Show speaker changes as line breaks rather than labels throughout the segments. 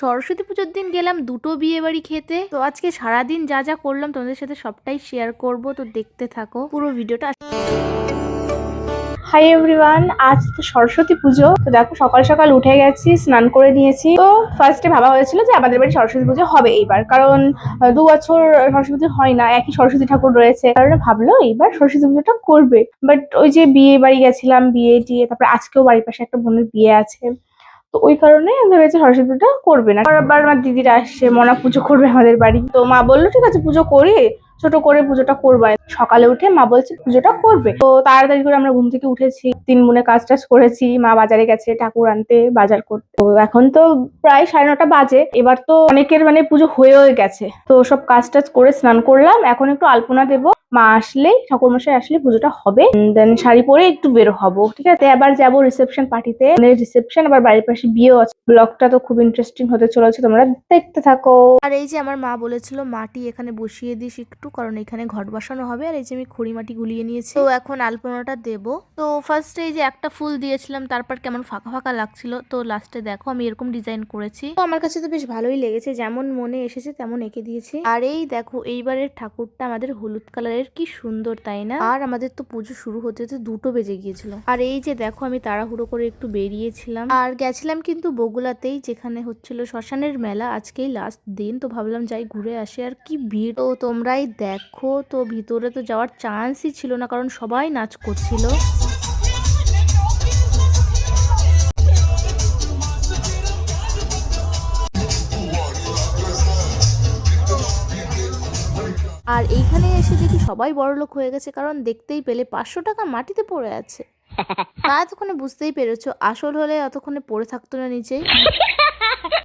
সরস্বতী পুজোর দিন গেলাম দুটো বিয়ে বাড়ি খেতে। তো আজকে সারাদিন যা যা করলাম তোমাদের সাথে সবটাই শেয়ার করব, তো দেখতে থাকো পুরো ভিডিওটা।
হাই এভরিওয়ান, আজ তো সরস্বতী পুজো। তো দেখো সকাল সকাল উঠে গেছি, স্নান করে নিয়েছি। তো ফার্স্টে ভাবা হয়েছিল যে আমাদের বাড়ি সরস্বতী পুজো হবে এইবার, কারণ 2 বছর সরস্বতী পুজো হয় না, একই সরস্বতী ঠাকুর রয়েছে, কারণ ভাবলো এইবার সরস্বতী পুজোটা করবে। বাট ওই যে বিয়ে বাড়ি গেছিলাম, বিয়ে টিয়ে, তারপরে আজকেও বাড়ির পাশে একটা বোনের বিয়ে আছে, তো ওই কারণে আমি ভেবেছি সরস্বতী পুজোটা করবে না। আবার আমার দিদিরা আসছে, মনা পুজো করবে আমাদের বাড়ি। তো মা বললো ঠিক আছে পুজো করি, ছোট করে পুজোটা করবে। সকালে উঠে মা বলছে পুজোটা করবে। তো তাড়াতাড়ি করে আমরা ঘুম থেকে উঠেছি, 3 বোনে কাজ টাজ করেছি। মা বাজারে গেছে ঠাকুর আনতে, বাজার করতে। তো এখন তো প্রায় 9:30 বাজে। এবার তো অনেকের মানে পুজো হয়েও গেছে। তো সব কাজ টাজ করে স্নান করলাম, এখন একটু আলপনা দেবো। মা আসলেই, ঠাকুরমশাই আসলে পুজোটা হবে, দেন শাড়ি পরে একটু বের হবো। ঠিক আছে, আবার যাবো রিসেপশন পার্টিতে, রিসেপশন আবার বাড়ির পাশে বিয়েও আছে। ব্লগটা তো খুব ইন্টারেস্টিং হতে চলেছে, তোমরা দেখতে থাকো।
আর এই যে আমার মা বলেছিল মাটি এখানে বসিয়ে দিস একটু, কারণ এখানে ঘট বসানো হবে। আর এই যে আমি খড়ি মাটি গুলিয়ে নিয়েছি, তো এখন আলপনাটা দেব। তো ফার্স্টে এই যে একটা ফুল দিয়েছিলাম, তারপর কেমন ফাঁকা ফাঁকা লাগছিল, তো লাস্টে দেখো আমি এরকম ডিজাইন করেছি। তো আমার কাছে তো বেশ ভালোই লেগেছে, যেমন মনে এসেছে তেমন এঁকে দিয়েছি। আর এই দেখো এইবারের ঠাকুরটা আমাদের হলুদ কালারের, কি সুন্দর তাই না? আর আমাদের তো পুজো শুরু হতে হতে 2টো বেজে গিয়েছিল। আর এই যে দেখো আমি তাড়াহুড়ো করে একটু বেরিয়েছিলাম, আর গেছিলাম কিন্তু বগুলাতেই, যেখানে হচ্ছিল শ্মশানের মেলা। আজকেই লাস্ট দিন, তো ভাবলাম যাই ঘুরে আসি। আর কি ভিড়, তো তোমরাই দেখো। তো ভিতরে তো যাওয়ার চান্সই ছিল না, কারণ সবাই নাচ করছিল। আর এইখানে এসে দেখি সবাই বড়লোক হয়ে গেছে, কারণ দেখতেই পেলে 500 টাকা মাটিতে পড়ে আছে। তা এতক্ষণে বুঝতেই পেরেছো, আসল হলে এতক্ষণে পড়ে থাকতো না নিচেই।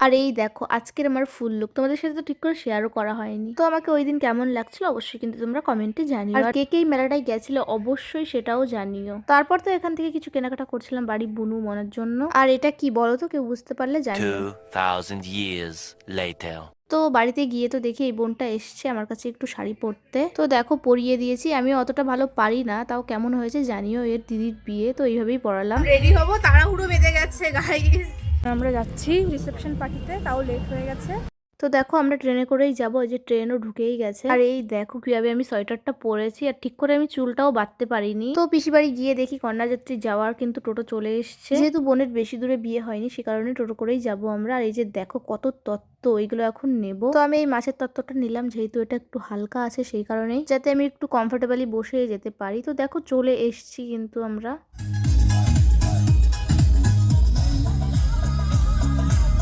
আর এই দেখো আজকের আমার ফুল লুক, তোমাদের সাথে তো ঠিক করে শেয়ারও করা হয়নি। তো আমাকে ওই দিন কেমন লাগছিল অবশ্যই কিন্তু তোমরা কমেন্টে জানিও। আর কে কে এই মেলাটায় গেছিল অবশ্যই সেটাও জানিও। তারপর তো এখান থেকে কিছু কেনাকাটা করছিলাম বাড়ি বুনু মনের জন্য। আর এটা কি বলো তো, কেউ বুঝতে পারলে জানিও।
2000 years later.
তো বাড়িতে গিয়ে তো দেখি এই বোনটা এসছে আমার কাছে একটু শাড়ি পরতে। তো দেখো পরিয়ে দিয়েছি, আমি অতটা ভালো পারি না, তাও কেমন হয়েছে জানিও। এর দিদির বিয়ে, তো এইভাবেই পরালাম।
রেডি হবো, তাড়াহুড়ো বেঁধে গেছে গাইস। আমরা যাচ্ছি রিসেপশন পার্টিতে, তাও লেট হয়ে গেছে।
তো দেখো আমরা ট্রেনে করেই যাবো, ওই যে ট্রেনও ঢুকেই গেছে। আর এই দেখো কিভাবে আমি সোয়েটারটা পরেছি, আর ঠিক করে আমি চুলটাও বাঁধতে পারিনি। তো পিসি বাড়ি গিয়ে দেখি কন্যাযাত্রী যাওয়ার কিন্তু টোটো চলে এসছে। যেহেতু বোনের বেশি দূরে বিয়ে হয়নি, সে কারণে টোটো করেই যাবো আমরা। আর এই যে দেখো কত তত্ত্ব, এইগুলো এখন নেব। তো আমি এই মাছের তত্ত্বটা নিলাম, যেহেতু এটা একটু হালকা আছে সেই কারণেই, যাতে আমি একটু কমফোর্টেবলি বসে যেতে পারি। তো দেখো চলে এসছি কিন্তু আমরা।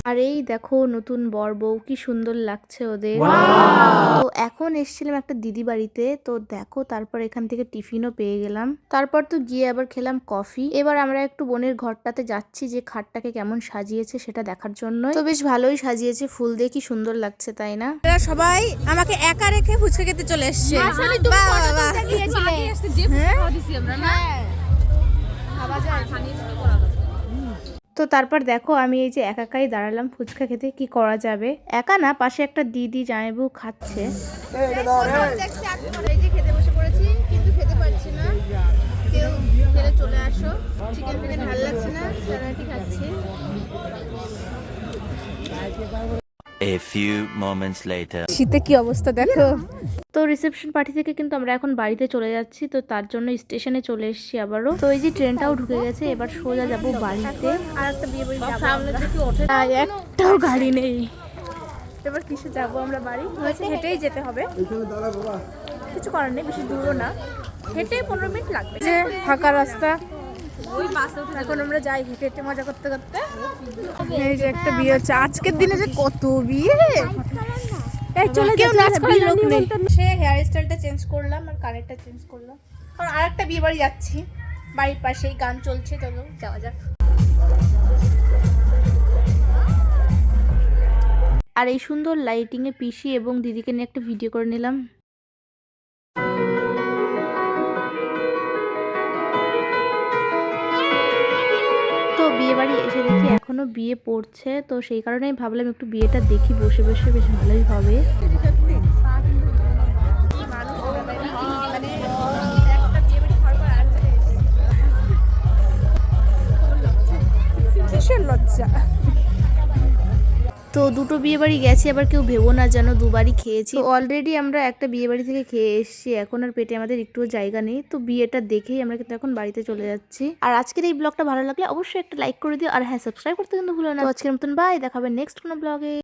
আর এই দেখো নতুন বর বউ, কি সুন্দর লাগছে ওদের। তো এখন এসেছিলাম একটা দিদি বাড়িতে, তো দেখো তারপর এখান থেকে টিফিনও পেয়ে গেলাম। তারপর তো গিয়ে আবার খেলাম কফি। এবার আমরা একটু বোনের ঘরটাতে যাচ্ছি, যে খাটটাকে কেমন সাজিয়েছে সেটা দেখার জন্য। তো বেশ ভালোই সাজিয়েছে, ফুল দিয়ে কি সুন্দর লাগছে তাই না?
সবাই আমাকে একা রেখে ফুচকা খেতে চলে এসছে।
তো তারপর দেখো আমি এই যে একাই দাঁড়ালাম ফুচকা খেতে, কি করা যাবে, একা না, পাশে একটা দিদি জামাইবু খাচ্ছে। খেতে বসে পড়েছি, কিন্তু খেতে পারছি না, কেউ খেলে চলে আসো। চিকেন ফিকেন ভালো লাগছে না, সারাটি খাচ্ছি।
A few moments later.
শীতে কি অবস্থা দেখো।
তো রিসেপশন পার্টি থেকে কিন্তু আমরা এখন বাড়িতে চলে যাচ্ছি, তো তার জন্য স্টেশনে চলে এসেছি আবারও। তো এই যে ট্রেনটাও ঢুকে গেছে, এবার সোজা যাব বাড়িতে।
আর একটা বিয়ে বাড়ি যাবো,
একটাও গাড়ি নেই।
এবার কিসে যাবো আমরা বাড়ি? হেঁটেই যেতে হবে, কিছু করার নেই, বেশি দূরও না, হেঁটে 15 মিনিট লাগবে। যে ফাঁকা রাস্তা, এখন আমরা যাই হেঁটে হেঁটে মজা করতে করতে। এই যে একটা বিয়ে হচ্ছে আজকের দিনে, যে কত বিয়ে। সে হেয়ার স্টাইলটা চেঞ্জ করলাম আর কানেরটা চেঞ্জ করলাম, কারণ আর একটা বিয়ে বাড়ি যাচ্ছি বাড়ির পাশেই, গান চলছে, চলো যাওয়া যাক।
আর এই সুন্দর লাইটিং এ পিসি এবং দিদিকে নিয়ে একটা ভিডিও করে নিলাম। তো বিয়ে বাড়ি এসে দেখি এখনো বিয়ে পড়ছে, তো সেই কারণেই ভাবলাম একটু বিয়েটা দেখি বসে বসে, বেশ ভালোই হবে।
ভীষণ লজ্জা।
তো দুটো বিয়ে বাড়ি গেছি, আবার কেউ ভেবো না যেন দুবারই খেয়েছি। অলরেডি আমরা একটা বিয়ে বাড়ি থেকে খেয়ে এসেছি, এখন আর পেটে আমাদের একটুও জায়গা নেই। তো বিয়েটা দেখেই আমরা কিন্তু এখন বাড়িতে চলে যাচ্ছি। আর আজকের এই ব্লগটা ভালো লাগলে অবশ্যই একটা লাইক করে দিও, আর হ্যাঁ সাবস্ক্রাইব করতে কিন্তু ভুলো না। তো আজকের মতন বাই, দেখাবে নেক্সট কোনো ব্লগে।